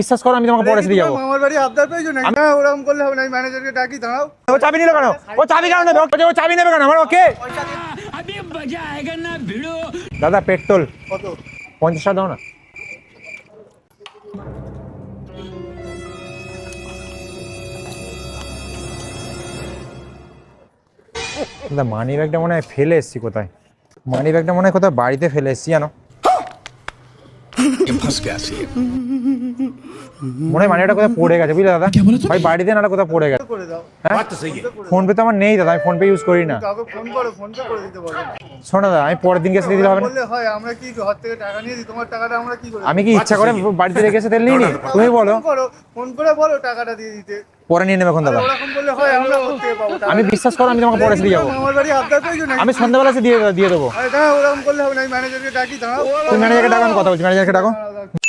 বিশ্বাস করো আমি তোমাকে পরে দিয়ে যাবো। আমার বাড়ি আবদার পেয়েছো না, ওরকম করলে হবে না। আমি ম্যানেজারকে ডাকি, দাঁড়াও। ও চাবি নিল কেন? ও চাবি কেন নেবে? ও চাবি নেবে কেন? আমার ওকে দাদা পেট্রোল কত? 50 টাকা দাও না। দাদা মানি ব্যাগটা মনে হয় ফেলে এসেছি কোথায়। মানি ব্যাগটা মনে হয় কোথাও বাড়িতে ফেলে এসেছি জানো। মনে হয় মানিটা কোথাও পড়ে গেছে বুঝলে দাদা। ভাই বাড়িতে না কোথাও পড়ে গেছে। করে দাও। ফোন পে তো আমার নেই দাদা, আমি ফোন পে ইউজ করি না। কাউকে ফোন করো, ফোন পে করে দিতে বলো। শোনো দাদা, আমি পরের দিন গেছে দিলে হবে না? বললে হয়, আমরা কি হাত থেকে টাকা নিয়ে দিই? তোমার টাকাটা আমরা কি করে? আমি কি ইচ্ছা করে বাড়িতে রেখে এসে তেল নিই নি? তুমি বলো। ফোন করে বলো টাকাটা দিয়ে দিতে। পরে নিয়ে নেবে এখন দাদা। ওরকম বললে হয়, আমরা কোথা থেকে পাবো টাকা? আমি বিশ্বাস করো আমি তোমাকে পরে দিয়ে যাবো। আমার বাড়ি আবদার পেয়েছো না, আমি সন্ধ্যাবেলা এসে দিয়ে দেবো। আরে দাঁড়াও, ওরকম করলে হবে না। আমি ম্যানেজারকে ডাকি, দাঁড়াও। তুমি ম্যানেজারকে ডাকো, আমি কথা বলছি। ম্যানেজারকে ডাকো। দাঁড়াও, দাঁড়াও।